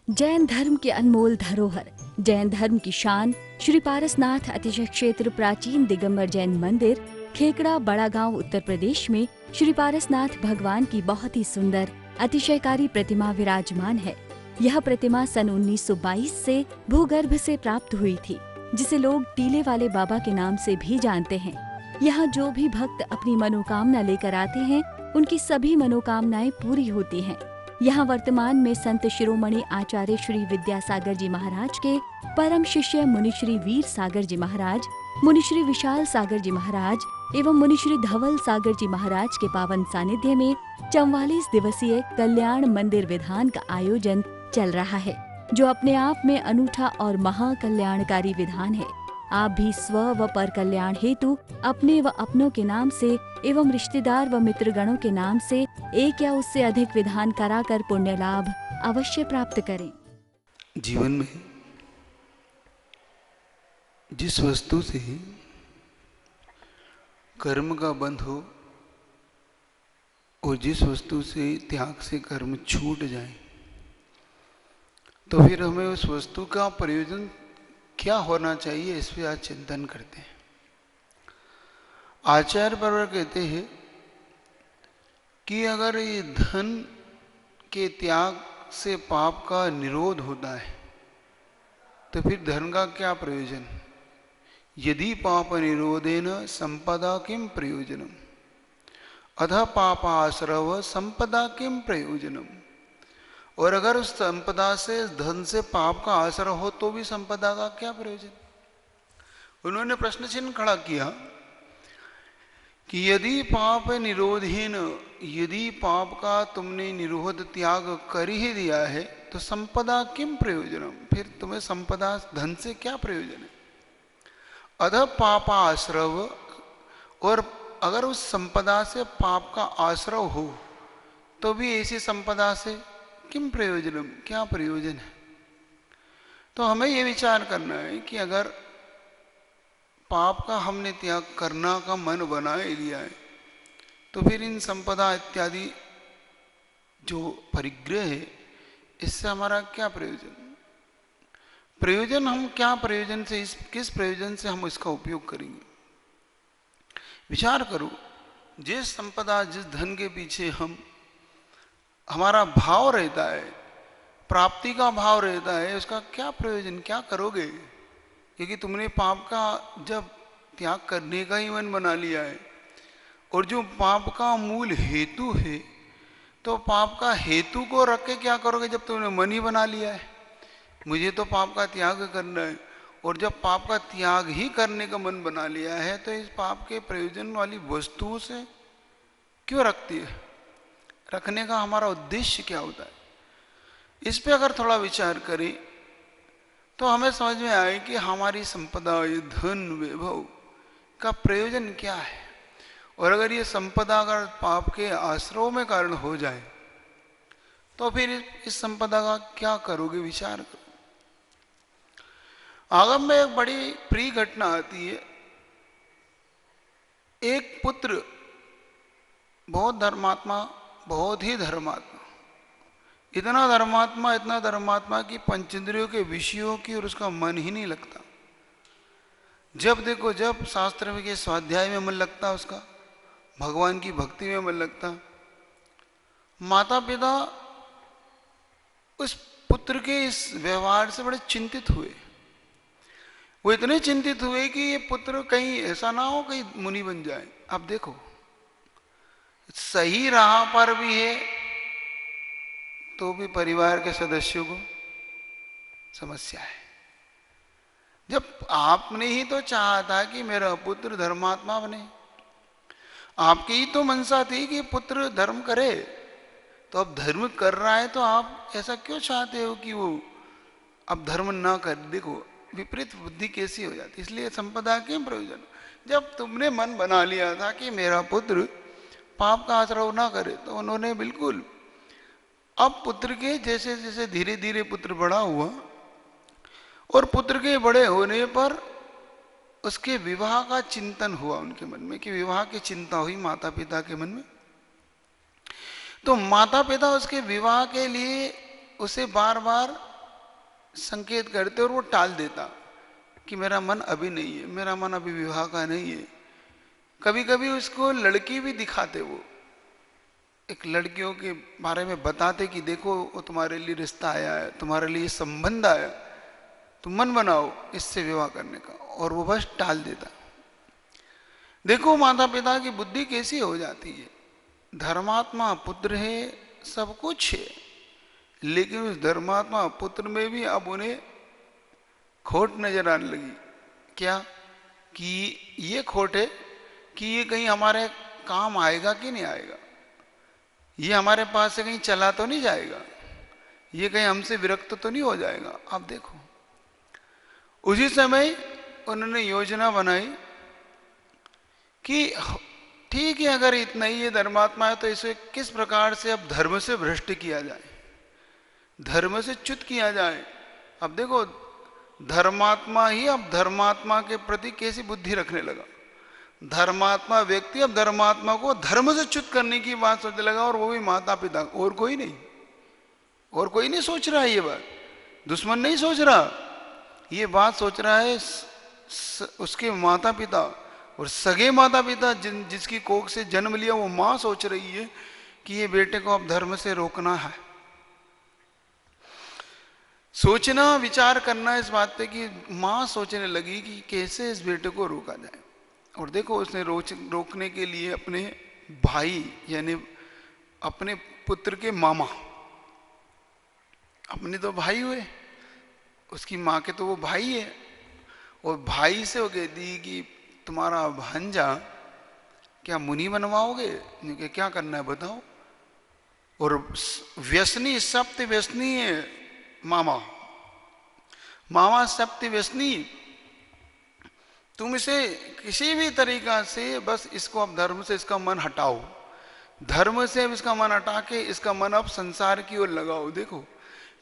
जैन धर्म के अनमोल धरोहर, जैन धर्म की शान श्री पारसनाथ अतिशय क्षेत्र प्राचीन दिगंबर जैन मंदिर, खेकड़ा, बड़ा गांव, उत्तर प्रदेश में श्री पारसनाथ भगवान की बहुत ही सुंदर अतिशयकारी प्रतिमा विराजमान है। यह प्रतिमा सन 1922 से भूगर्भ से प्राप्त हुई थी, जिसे लोग टीले वाले बाबा के नाम से भी जानते हैं। यहाँ जो भी भक्त अपनी मनोकामना लेकर आते हैं, उनकी सभी मनोकामनाएं पूरी होती हैं। यहाँ वर्तमान में संत शिरोमणि आचार्य श्री विद्यासागर जी महाराज के परम शिष्य मुनिश्री वीर सागर जी महाराज, मुनिश्री विशाल सागर जी महाराज एवं मुनिश्री धवल सागर जी महाराज के पावन सानिध्य में 44 दिवसीय कल्याण मंदिर विधान का आयोजन चल रहा है, जो अपने आप में अनूठा और महाकल्याणकारी विधान है। आप भी स्व व पर कल्याण हेतु अपने व अपनों के नाम से एवं रिश्तेदार व मित्रगणों के नाम से एक या उससे अधिक विधान कराकर पुण्य लाभ अवश्य प्राप्त करें। जीवन में जिस वस्तु से कर्म का बंध हो और जिस वस्तु से त्याग से कर्म छूट जाए, तो फिर हमें उस वस्तु का प्रयोजन क्या होना चाहिए, इस पे आज चिंतन करते हैं। आचार्य परवर कहते हैं कि अगर ये धन के त्याग से पाप का निरोध होता है, तो फिर धन का क्या प्रयोजन। यदि पाप निरोधेन संपदा किम प्रयोजनम, अध पापाश्रव संपदा किम प्रयोजनम। और अगर उस संपदा से, धन से पाप का आश्रय हो, तो भी संपदा का क्या प्रयोजन। उन्होंने प्रश्न चिन्ह खड़ा किया कि यदि पाप निरोधहीन, यदि पाप का तुमने निरोध त्याग कर ही दिया है, तो संपदा किम प्रयोजनम, फिर तुम्हें संपदा धन से क्या प्रयोजन है। अध पापाश्रव, और अगर उस संपदा से पाप का आश्रय हो, तो भी ऐसी संपदा से किम प्रयोजनम, क्या प्रयोजन है। तो हमें यह विचार करना है कि अगर पाप का हमने त्याग करना का मन बना ही लिया है, तो फिर इन संपदा इत्यादि जो परिग्रह है, इससे हमारा क्या प्रयोजन। प्रयोजन हम क्या प्रयोजन से, किस प्रयोजन से हम इसका उपयोग करेंगे। विचार करो, जिस संपदा, जिस धन के पीछे हमारा भाव रहता है, प्राप्ति का भाव रहता है, उसका क्या प्रयोजन, क्या करोगे। क्योंकि तुमने पाप का जब त्याग करने का ही मन बना लिया है, और जो पाप का मूल हेतु है, तो पाप का हेतु को रख के क्या करोगे जब तुमने मन ही बना लिया है, मुझे तो पाप का त्याग करना है। और जब पाप का त्याग ही करने का मन बना लिया है, तो इस पाप के प्रयोजन वाली वस्तुओं से क्यों रखती है, रखने का हमारा उद्देश्य क्या होता है। इस पे अगर थोड़ा विचार करें, तो हमें समझ में आए कि हमारी संपदा, ये धन वैभव का प्रयोजन क्या है। और अगर ये संपदा अगर पाप के आश्रय में कारण हो जाए, तो फिर इस संपदा का क्या करोगे, विचार करो। आगम में एक बड़ी प्रिय घटना आती है। एक पुत्र बहुत धर्मात्मा, बहुत ही धर्मात्मा, इतना धर्मात्मा कि पंचेंद्रियों के विषयों की और उसका मन ही नहीं लगता। जब देखो, जब शास्त्र के स्वाध्याय में मन लगता, उसका भगवान की भक्ति में मन लगता। माता पिता उस पुत्र के इस व्यवहार से बड़े चिंतित हुए। वो इतने चिंतित हुए कि ये पुत्र कहीं ऐसा ना हो कहीं मुनि बन जाए। अब देखो, सही राह पर भी है, तो भी परिवार के सदस्यों को समस्या है। जब आपने ही तो चाहा था कि मेरा पुत्र धर्मात्मा बने, आपकी ही तो मनसा थी कि पुत्र धर्म करे, तो अब धर्म कर रहा है, तो आप ऐसा क्यों चाहते हो कि वो अब धर्म ना कर। देखो विपरीत बुद्धि कैसी हो जाती। इसलिए संपदा के प्रयोजन, जब तुमने मन बना लिया था कि मेरा पुत्र पाप का आश्रय ना करे, तो उन्होंने बिल्कुल, अब पुत्र के जैसे जैसे धीरे धीरे पुत्र बड़ा हुआ, और पुत्र के बड़े होने पर उसके विवाह का चिंतन हुआ उनके मन में, कि विवाह की चिंता हुई माता पिता के मन में। तो माता पिता उसके विवाह के लिए उसे बार बार संकेत करते और वो टाल देता कि मेरा मन अभी नहीं है, मेरा मन अभी विवाह का नहीं है। कभी कभी उसको लड़की भी दिखाते, वो एक लड़कियों के बारे में बताते कि देखो वो तुम्हारे लिए रिश्ता आया है, तुम्हारे लिए संबंध आया, तुम मन बनाओ इससे विवाह करने का, और वो बस टाल देता। देखो माता पिता की बुद्धि कैसी हो जाती है। धर्मात्मा पुत्र है, सब कुछ है, लेकिन उस धर्मात्मा पुत्र में भी अब उन्हें खोट नजर आने लगी। क्या? कि ये खोट है कि ये कहीं हमारे काम आएगा कि नहीं आएगा, ये हमारे पास से कहीं चला तो नहीं जाएगा, ये कहीं हमसे विरक्त तो नहीं हो जाएगा। अब देखो, उसी समय उन्होंने योजना बनाई कि ठीक है, अगर इतना ही ये धर्मात्मा है तो इसे किस प्रकार से अब धर्म से भ्रष्ट किया जाए, धर्म से च्युत किया जाए। अब देखो, धर्मात्मा ही अब धर्मात्मा के प्रति कैसी बुद्धि रखने लगा। धर्मात्मा व्यक्ति अब धर्मात्मा को धर्म से च्युत करने की बात सोचने लगा, और वो भी माता पिता, और कोई नहीं, और कोई नहीं सोच रहा है ये बात। दुश्मन नहीं सोच रहा, ये बात सोच रहा है उसके माता पिता, और सगे माता पिता जिसकी कोख से जन्म लिया वो माँ सोच रही है कि ये बेटे को अब धर्म से रोकना है। सोचना, विचार करना इस बात पे कि माँ सोचने लगी कि कैसे इस बेटे को रोका जाए। और देखो, उसने रोकने के लिए अपने भाई यानी अपने पुत्र के मामा, अपने तो भाई हुए, उसकी माँ के तो वो भाई है, और भाई से वो कहती कि तुम्हारा भांजा क्या मुनि बनवाओगे, क्या करना है बताओ। और व्यसनी, सप्त व्यसनी है मामा, मामा सप्त व्यसनी, तुम इसे किसी भी तरीका से बस इसको अब धर्म से इसका मन हटाओ, धर्म से अब इसका मन हटा के इसका मन अब संसार की ओर लगाओ। देखो,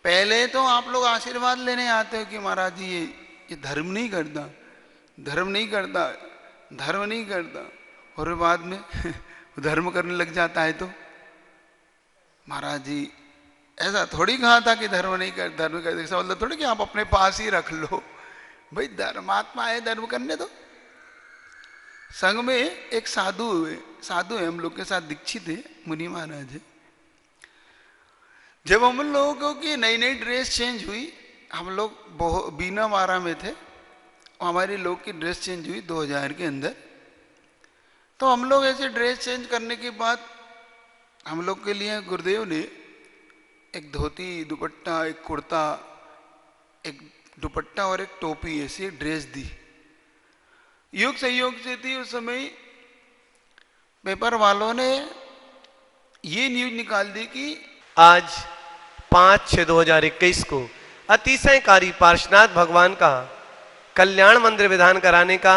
पहले तो आप लोग आशीर्वाद लेने आते हो कि महाराज जी ये धर्म नहीं करता, धर्म नहीं करता, धर्म नहीं करता, और बाद में धर्म करने लग जाता है। तो महाराज जी ऐसा थोड़ी कहा था कि धर्म नहीं कर, धर्म कर, ऐसा मतलब थोड़ी कि आप अपने पास ही रख लो, भाई धर्मात्मा है, धर्म करने दो। संघ में एक साधु हुए, साधु है हम लोग के साथ, दीक्षित है, मुनि महाराज है। जब हम लोगों की नई नई ड्रेस चेंज हुई, हम लोग बीना मारा में थे, हमारी लोग की ड्रेस चेंज हुई 2000 के अंदर। तो हम लोग ऐसे ड्रेस चेंज करने के बाद हम लोग के लिए गुरुदेव ने एक धोती, दुपट्टा, एक कुर्ता, एक दुपट्टा और एक टोपी, ऐसी ड्रेस दी। योग संयोग से थी उस समय, पेपर वालों ने ये न्यूज निकाल दी कि आज 5/6/2021 को अतिशयकारी पार्श्वनाथ भगवान का कल्याण मंदिर विधान कराने का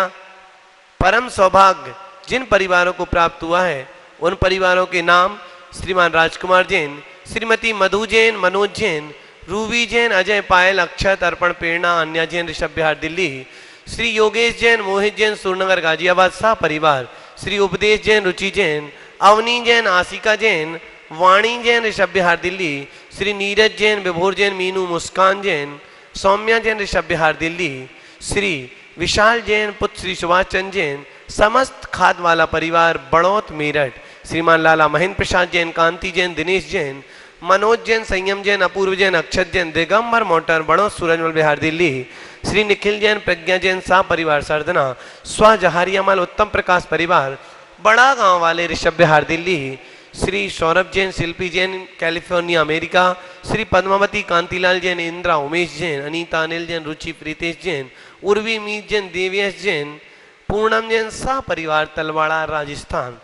परम सौभाग्य जिन परिवारों को प्राप्त हुआ है, उन परिवारों के नाम श्रीमान राजकुमार जैन, श्रीमती मधु जैन, मनोज जैन, रूबी जैन, अजय पायल, अक्षत, अर्पण, प्रेरणा, अन्या जैन, ऋषभ बिहार दिल्ली, श्री योगेश जैन, मोहित जैन, सूरनगर गाजियाबाद शाह परिवार, श्री उपदेश जैन, रुचि जैन, अवनी जैन, आशिका जैन, वाणी जैन, ऋषभ बिहार दिल्ली, श्री नीरज जैन, विभोर जैन, मीनू, मुस्कान जैन, सौम्या जैन, ऋषभ बिहार दिल्ली, श्री विशाल जैन, पुत्र श्री सुभाष चंद्र जैन, समस्त खाद वाला परिवार बड़ौत मेरठ, श्रीमान लाला महेंद्र प्रसाद जैन, कांति जैन, दिनेश जैन, मनोज जैन, संयम जैन, अपूर्व जैन, अक्षत जैन, दिगंबर मोटर बड़ौत सूरजमल बिहार दिल्ली, श्री निखिल जैन, प्रज्ञा जैन, शाह परिवार सरदना, स्व जहारियामल उत्तम प्रकाश परिवार बड़ा गांव वाले ऋषभ बिहार दिल्ली, श्री सौरभ जैन, शिल्पी जैन, कैलिफोर्निया अमेरिका, श्री पद्मावती, कांतिलाल जैन, इंद्रा, उमेश जैन, अनीता, अनिल जैन, रुचि, प्रीतेश जैन, उर्वी, मीत जैन, देवेश जैन, पूर्णम जैन, शाह परिवार तलवाड़ा राजस्थान,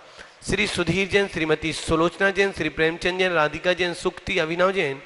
श्री सुधीर जैन, श्रीमती सुलोचना जैन, श्री प्रेमचंद जैन, राधिका जैन, सुक्ति, अभिनव जैन,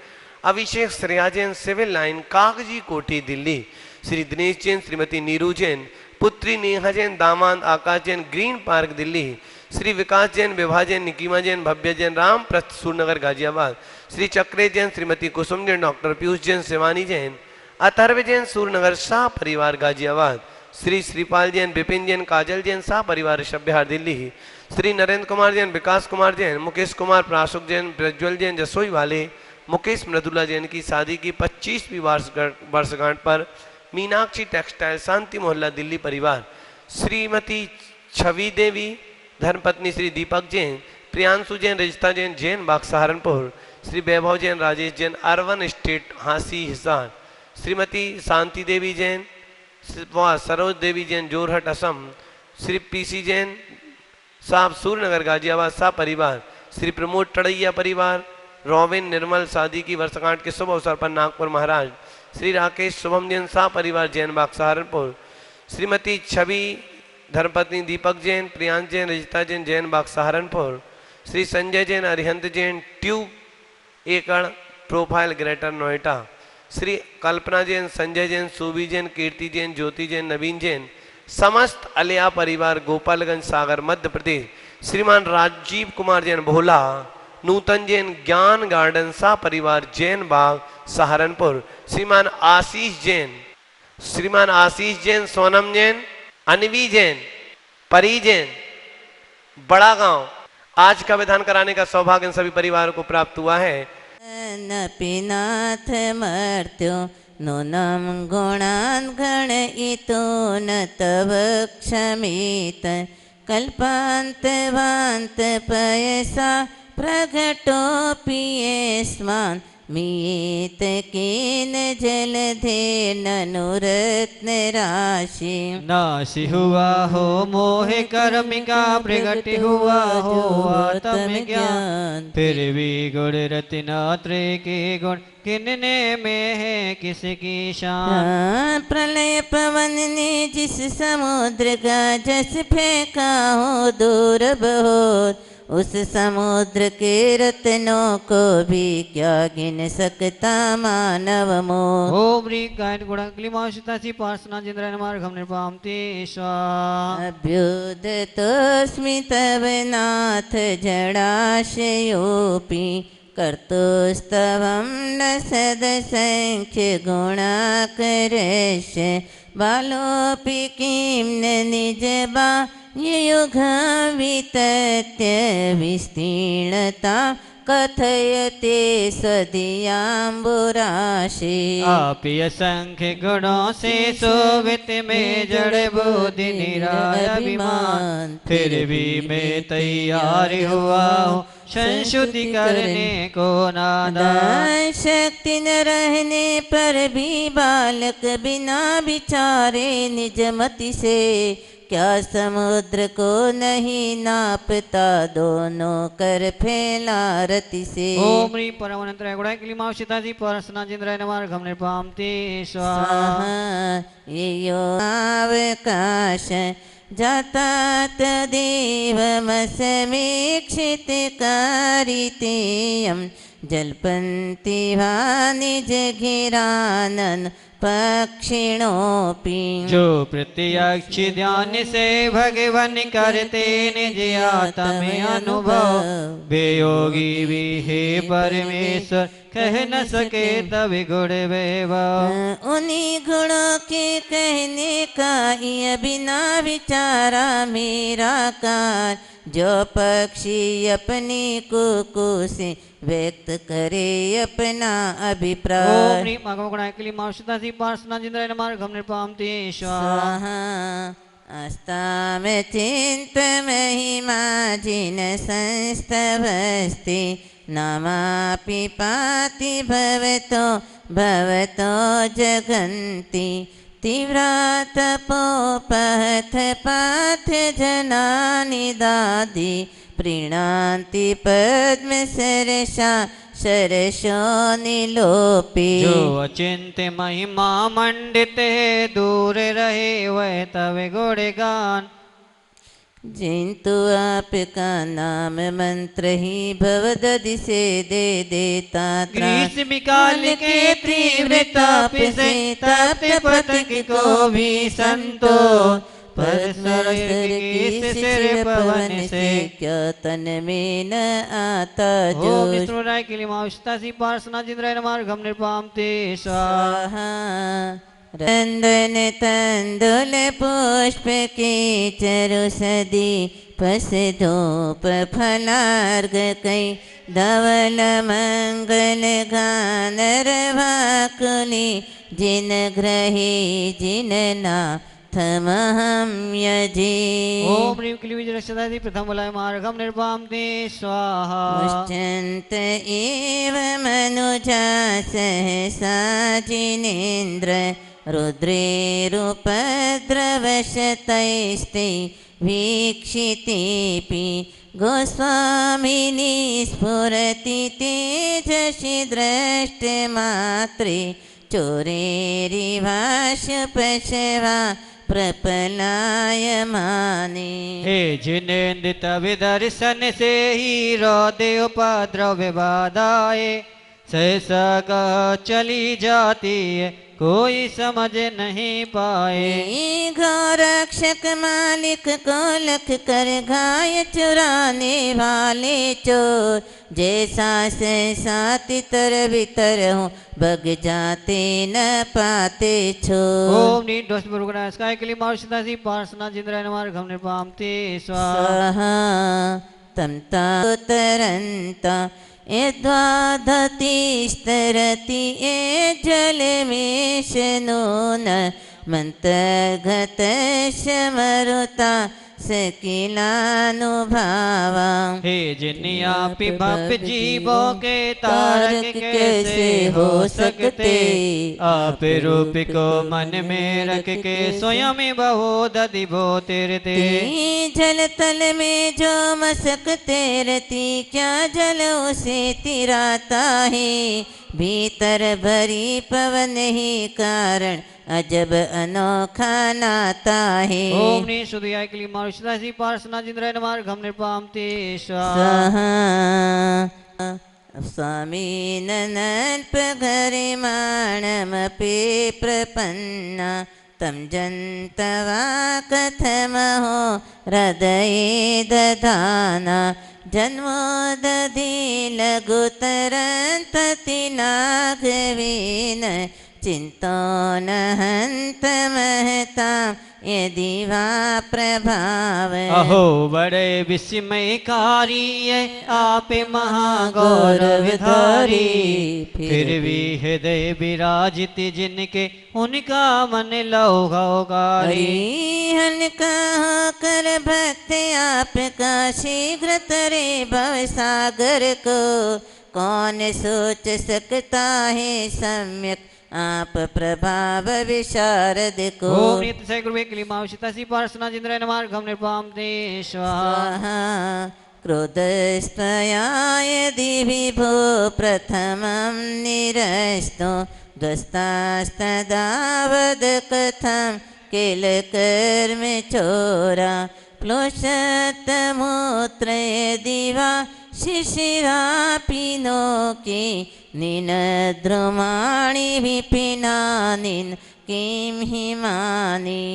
अभिषेक श्रेया जैन, सिविल लाइन कागजी कोठी दिल्ली, श्री दिनेश जैन, श्रीमती नीरू जैन, पुत्री नेहा जैन, दामाद आकाश जैन, ग्रीन पार्क दिल्ली, श्री विकास जैन, विभा जैन, निकीमा जैन, भव्य जैन, राम प्रस्थ सूरनगर गाजियाबाद, श्री चक्रे जैन, श्रीमती कुसुम जैन, डॉक्टर पीयूष जैन, शिवानी जैन, अथर्व जैन, सूरनगर शाह परिवार गाजियाबाद, श्री श्रीपाल जैन, विपिन जैन, काजल जैन, शाह परिवार ऋषभ बिहार दिल्ली, श्री नरेंद्र कुमार जैन, विकास कुमार जैन, मुकेश कुमार, प्राशुक जैन, प्रज्वल जैन, जसोई वाले मुकेश मृदुला जैन की शादी की 25वीं वर्षगांठ पर मीनाक्षी टेक्सटाइल शांति मोहल्ला दिल्ली परिवार श्रीमती छवि देवी धर्मपत्नी श्री दीपक जैन, प्रियांशु जैन, रजिता जैन, जैन बाग सहारनपुर, श्री वैभव जैन, राजेश जैन, अर्बन स्टेट हांसी हिसार, श्रीमती शांति देवी जैन व सरोज देवी जैन जोरहट असम, श्री पीसी जैन साहब सूर्यनगर गाजियाबाद सा परिवार, श्री प्रमोद टड़ैया परिवार, रोबिन निर्मल शादी की वर्षगांठ के शुभ अवसर पर नागपुर महाराज, श्री राकेश शुभम जैन सा परिवार जैन बाग सहारनपुर, श्रीमती छवि धर्मपत्नी दीपक जैन, प्रियांश जैन, रजिता जैन, जैन बाग सहारनपुर, श्री संजय जैन, अरिहंत जैन, ट्यूब एकड़ प्रोफाइल ग्रेटर नोएडा, श्री कल्पना जैन, संजय जैन, सुबी जैन, कीर्ति जैन, ज्योति जैन, नवीन जैन, समस्त अलिया परिवार गोपालगंज सागर मध्य प्रदेश, श्रीमान राजीव कुमार जैन भोला, नूतन जैन ज्ञान गार्डन सा परिवार जैन बाग सहारनपुर, श्रीमान आशीष जैन, सोनम जैन, अनवी जैन, परी जैन, बड़ा गांव। आज का विधान कराने का सौभाग्य इन सभी परिवारों को प्राप्त हुआ है। न पिनाथ मर्त्यो नूनम गुणान् गणयितो न तव क्षमित कल्पान्त वान्त पयसा प्रगटोऽपि यस्मान् मीयेत केन जलधेर्ननुरत्न राशि। नाशी हुआ हो मोह कर्मिका प्रगट हुआ हो आत्म ज्ञान, फिर भी गुण रत्नात्रे के गुण किनने में है किसकी शान। प्रलय पवन ने जिस समुद्र का जस फेंका हो दूर बहुत, उस समुद्र के रत्नों को भी क्या गिन सकता मानव मोह। ओम ह्रीं गायन गुणक्लिमाशुतासी पार्सना जिंद्राय नमः घम निर्पामते स्वाहा। अभ्युदतोऽस्मि तव नाथ जडाशयोऽपि कर्तुस्तवं न सदसंख्य गुणाकरस्य बालोऽपि किं न निजबा युगवितत्य विस्तीर्णता कथयते सदियाम्बुराशि। आपी असंख्य गुणों से शोभित में जड़ बुद्धि निराभिमान, फिर भी मैं तैयार हुआ हूँ संशुद्धि करने को नादान। शक्ति न रहने पर भी बालक बिना विचारे निज मति से क्या समुद्र को नहीं नापता दोनों कर फैला रति से। ओम ह्रीं परमानंतराय गुणाय क्लीमावशिताजी परसना जिंद्राय नमः घम निर्पामते स्वाहा। यो अवकाश जाता तदेवमसमीक्षित कारितेयं जल्पन्ति वा निज गिरानन पक्षिणोऽपि। जो प्रत्यक्ष ध्यान से भगवान करते निज आत्म अनुभव, वे योगी भी हे परमेश्वर कह न सके तब गुण वैभव। उन्हीं गुणों के कहने का ये बिना विचारा मेरा कार, जो पक्षी अपनी कुकू से व्यक्त करे अपना अभिप्राय। ओम ह्रीं भगवान क्लीमावशितासी पार्सना जिंद्राय नमः घम निर्पामते स्वाहा। अस्ताम चिंत महिमा जिन संस्तवस्ति, नामापि पाति भवतो भवतो जगन्ति। तीव्रातपोपहथ पाथ जनानि दादि, प्रीणान्ति पद्म सरसा सरसो निलोपी। जो अचिंत्य महिमा मंडित है दूर रहे वह तव गुणगान। जिंतु आपका नाम मंत्र ही भवदधि से दे देता ग्रीष्म काल के तीव्र ताप से तप्त पतंग को भी संतो, पर स्वर्ग सिर पवन से क्या तन में न आता जो। ओम विष्णुराय क्लीमावशितासी पार्सना जिंद्राय नमः घम निर्पामते स्वाहा। रंदन तंदुल पुष्प के चरु सदी, पस धूप फलार्घ कई धवल मंगल गानर भाकुली जिन ग्रही जिन नाथमहं यजे। ओम ह्रीं क्लीं विजयरक्षदायि प्रथम बलाय मार्गम निर्वाम ते स्वाहा। मुष्टन्त एव मनुजा सहसा जिनेन्द्र रुद्रेरुपद्रवशतैस्ते वीक्षितेऽपि गोस्वामिनी स्फुरति तेजसि दृष्टमात्रे चोरेरिवाशुपशवा प्रपलायमाने। हे जिनेन्द्रित विदर्शन से ही रोदे उपद्रव बाधाए सहसा चली जाती है कोई समझ नहीं पाए। गौरक्षक मालिक को लख कर घाय चुराने वाले चोर जैसा सहसा तितर बितर हूँ बग जाते न पाते छोर। ओम नी दोष बुरुगना स्काय के लिए मार्षदा सी पार्सना जिंद्राय नमः घम निर्वाम ते स्वाहा। तम तरंता यद्वादतिस्तरति ये जल में शनून मंत्रगत समरुता सकिलानुभावा। हे जिन्निया पिबप जीवों के तारक कैसे हो सकते आप रूप को मन में रख के स्वयं बहु दधिभो तिरते। जल तल में जो मसकते रहती क्या जल उसे तिराता है भीतर भरी पवन ही कारण अजब अनोखा नाता है। ओम नी सुधियाय के लिए मारुषदा सी पार्सना जिंद्राय नमः घम निर्वाम ते स्वाहा। स्वामी ननल्प घरे माणमपि प्रपन्ना तम जन्तवा कथमहो हृदये दधाना जन्मोदधि लघुतरन्तति नागवेन चिंतो न हंत महता यदि वा प्रभाव। अहो बड़े विस्मयकारी है आप महागौरवधारी फिर भी हृदय विराजित जिनके उनका मन लौगारी। हल्का होकर भक्त आपका शीघ्र तरे भव सागर को कौन सोच सकता है सम्यक आप प्रभाव विशारद को। ओम नित्य से गुरु के लिए मावशिता सी पार्सना जिंद्राय नमः घम निर्वाम ते स्वाहा। क्रोधस्त्वया यदि विभो प्रथमं निरस्तो ध्वस्तास्तदावद कथं किल कर्म चोरा प्लोषतमूत्र यदि वा शिशिरापिनो के निनद्रुमाणि विपिनानिन् किं हिमानि।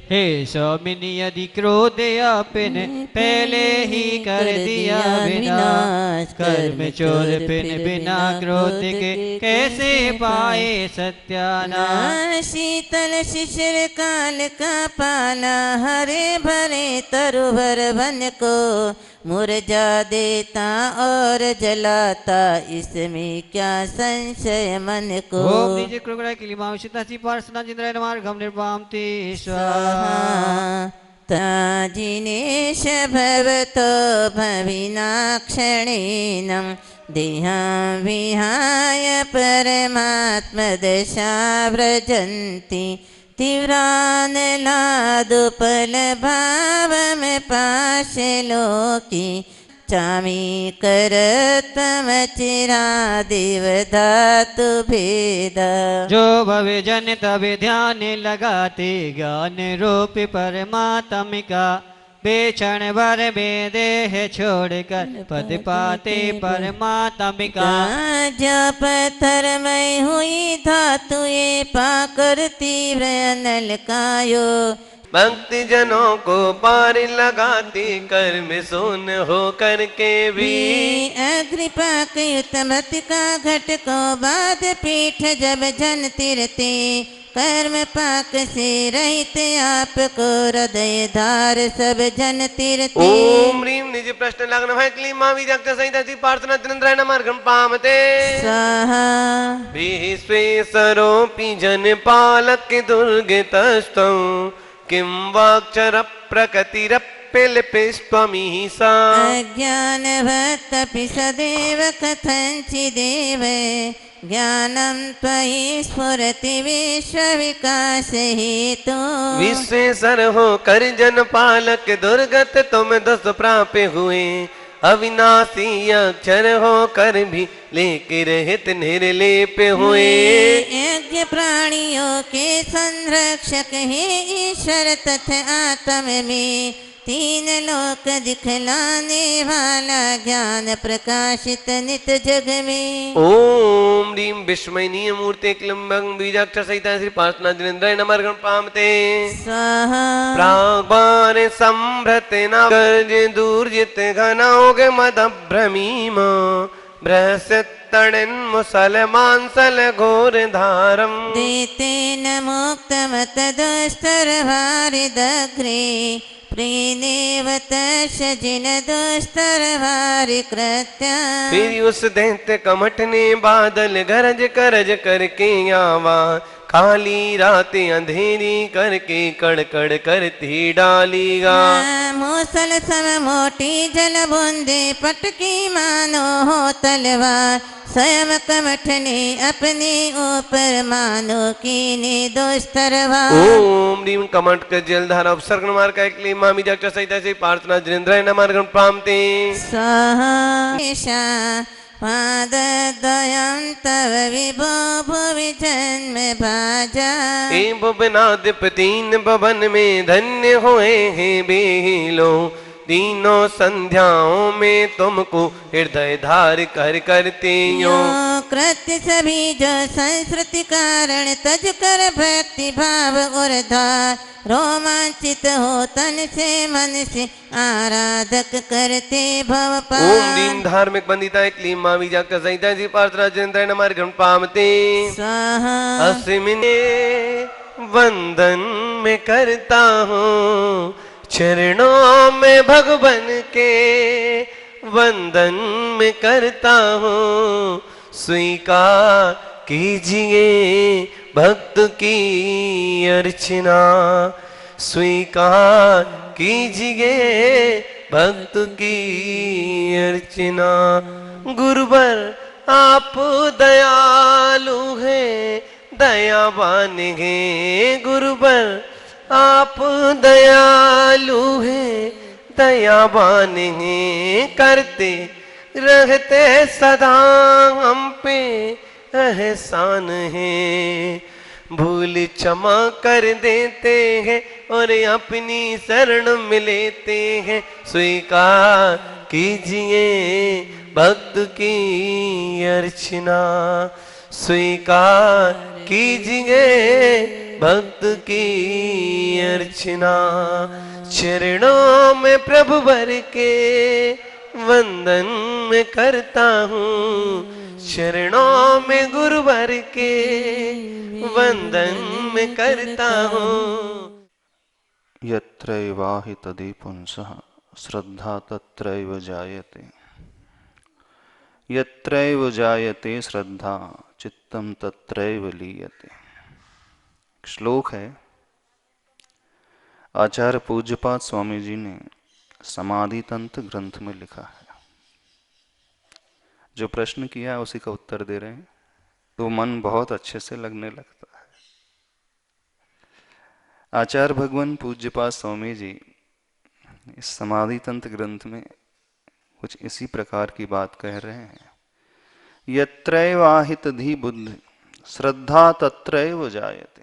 हे स्वामिनी यदि क्रोध आपने पहले ही कर दिया विनाश कर्म चोर पिन बिना क्रोध के कैसे पाए सत्यानाश। शीतल शिशिर काल का पाला हरे भरे तरुभर वन को मुरझा देता और जलाता इसमें क्या संशय मन को। ओम निज कृपा के लिए मावशिता सी पार्सना जिंद्राय नमः घम निर्वाम ते स्वाहा। ताजिनेश भवतो भविना क्षणेनं देहां विहाय परमात्मदशा व्रजन्ति तीव्रानलादुपल भावम पाशलोकी चामी करत्वमचिरादिव धातु भेद। जो भवे जन तब ध्यान लगाते ज्ञान रूप परमात्मिका बेक्षण भर बेदेह छोड़कर पद पाते परमात्मिका। जो पत्थर में हुई धातु ये पाकर तीव्र अनल कायो भक्ति जनों को पार लगाती कर्म शून्य हो करके भी। अग्निपाक युतमत का घट को बाद पीठ जब जन तिरते कर्म पाक से रहित आपको हृदय धार सब जन तीर्थ ओम ह्रीं निज प्रश्न लग्न भय क्लीं मां विजक्त सहित श्री पार्थना तिनंद्राय नमर्घं पामते स्वाहा विश्वेश्वरोऽपि जन पालक दुर्गतस्तौ किं वाक्चर प्रकृतिरप्यल्पिस्त्वमीशा अज्ञानवत्तपि सदैव कथञ्चिदेव ज्ञानं त्वयि स्फुरति विश्वविकास हेतु विश्वेश्वर हो कर जन पालक दुर्गत तुम दस प्राप्य हुए अविनाशी अक्षर हो कर भी लेके रहित निर्लेप हुए यज्ञ प्राणियों के संरक्षक है ईश्वर तथा आत्म में तीन लोक दिखलाने वाला ज्ञान प्रकाशित नित जग में ओम ह्रीं विस्मयनीय मूर्ते क्लम्बं बीजाक्षर सहित श्री पार्थना जिनेन्द्राय नमर्घं पामते स्वाहा प्राग्बाण संभ्रत न गर्ज दूर्जित घनौघ मद भ्रमीम बृहस्पतड़न मुसलमांसल घोर धारम देते न मुक्त मत दुस्तर वारिदग्रे प्रीनेवत जिन दुस्तर वारि कृत्य फिर उस दैत्य कमठ ने बादल गरज करज करके आवा काली रातें अंधेरी करके कड़कड़ करती डालीगा मूसल सम मोटी जल बूंदे पटकी मानो हो तलवार स्वयं कमठ ने अपने ऊपर मानो कीने दुस्तरवार ओम ह्रीं कमठ का जलधारा उपसर्ग मार का एक मां विजक्त सहित से पार्थना जिनेन्द्राय नमर्घं पामते स्वाहा पादद्वयं तव विभो भुवि जन्म भाजा हे भुवनाधिपतीन भवन में धन्य हुए हैं बेलो तीनों संध्याओं में तुमको हृदय धार कर करते यो कृत्य सभी जो संस्कृति कारण तज कर भक्ति भाव उर्धार रोमांचित हो तन से मन से आराधक करते भव ओम ह्रीं धार्मिक बंदिता क्लीं मां विजक्त सहित श्री पार्थना जिनेन्द्राय नमर्घं पामते स्वाहा अस्मिने वंदन में करता हूँ चरणों में भगवन के वंदन में करता हूँ स्वीकार कीजिए भक्त की अर्चना स्वीकार कीजिए भक्त की अर्चना गुरुवर आप दयालु हैं दयावान हैं गुरुवर आप दयालु हैं दयावान हैं करते रहते सदा हम पे एहसान है भूल क्षमा कर देते हैं और अपनी शरण में लेते हैं स्वीकार कीजिए भक्त की अर्चना स्वीकार कीजिए भक्त की अर्चना चरणों में प्रभु भर के वंदन में करता हूँ चरणों में गुरु भर के वंदन में करता हूँ यत्रैवाहि तदि पुंसः श्रद्धा तत्रैव जायते यत्रैव जायते श्रद्धा चित्तम तत्रैव लीयते। श्लोक है, आचार्य पूज्यपाद स्वामी जी ने समाधि तंत्र ग्रंथ में लिखा है। जो प्रश्न किया है उसी का उत्तर दे रहे हैं, तो मन बहुत अच्छे से लगने लगता है। आचार्य भगवान पूज्यपाद स्वामी जी इस समाधि तंत्र ग्रंथ में कुछ इसी प्रकार की बात कह रहे हैं। यत्रैव आहित धी बुद्धि श्रद्धा तत्रैव जायते।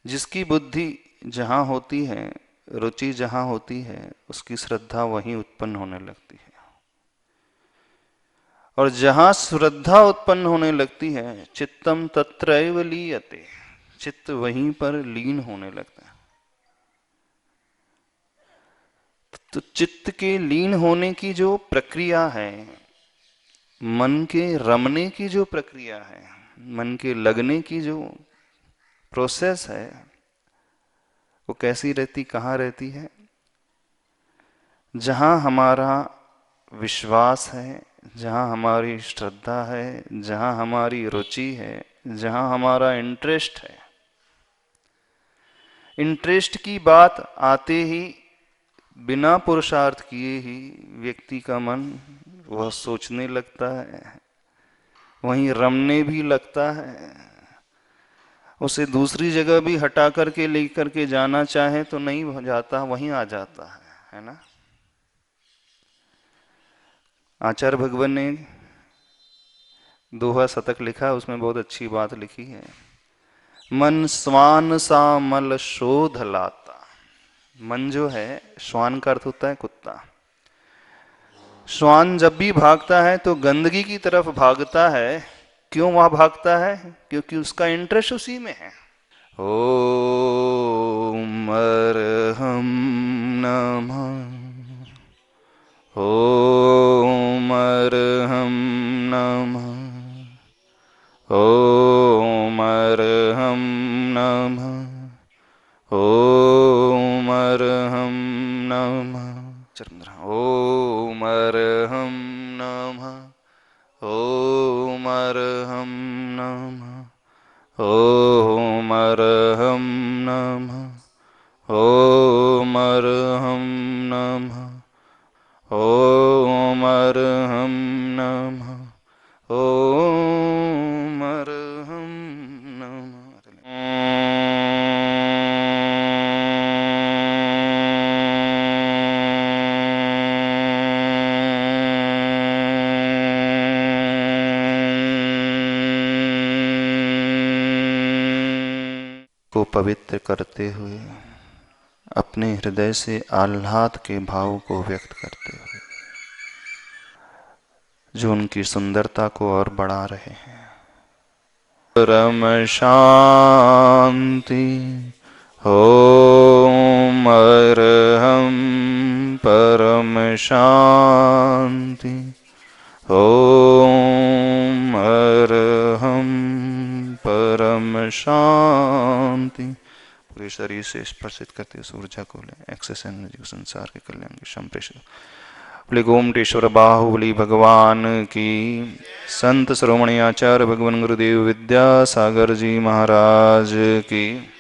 जिसकी बुद्धि जहाँ होती है, रुचि जहाँ होती है, उसकी श्रद्धा वहीं उत्पन्न होने लगती है। और जहाँ श्रद्धा उत्पन्न होने लगती है, चित्तम तत्रैव लीयते, चित्त वहीं पर लीन होने लगता है। तो चित्त के लीन होने की जो प्रक्रिया है, मन के रमने की जो प्रक्रिया है, मन के लगने की जो प्रोसेस है। वो कैसी रहती, कहाँ रहती है? जहाँ हमारा विश्वास है, जहाँ हमारी श्रद्धा है, जहाँ हमारी रुचि है, जहाँ हमारा इंटरेस्ट है। इंटरेस्ट की बात आते ही बिना पुरुषार्थ किए ही व्यक्ति का मन वह सोचने लगता है, वहीं रमने भी लगता है। उसे दूसरी जगह भी हटा करके लेकर के जाना चाहे तो नहीं हो जाता, वहीं आ जाता है ना। आचार्य भगवान ने दोहा शतक लिखा, उसमें बहुत अच्छी बात लिखी है। मन स्वान सा मल शोध लाता। मन जो है, श्वान का अर्थ होता है कुत्ता। श्वान जब भी भागता है तो गंदगी की तरफ भागता है। क्यों वहां भागता है? क्योंकि उसका इंटरेस्ट उसी में है। ओम अर्हं नमः, ओम अर्हं नमः, ओम अर्हं नमः, ओम अर्हं नमः। ओम अर्हं नमः, ओम अर्हं नमः, ओम अर्हं नमः, ओम अर्हं नमः, ओम अर्हं नमः, ओम अर्हं नमः। को पवित्र करते हुए अपने हृदय से आह्लाद के भाव को व्यक्त करते हुए, जो उनकी सुंदरता को और बढ़ा रहे हैं। परम शांति। ओम अर्हं परम शांति। ओम अर्हं परम शांति। पूरे शरीर से स्पर्शित करते उस ऊर्जा को ले, एक्सेस एनर्जी को संसार के कल्याण की संप्रेषित। बोले गोमटेश्वर बाहुबली भगवान की, संत श्रोमणी आचार्य भगवान गुरुदेव विद्यासागर जी महाराज की।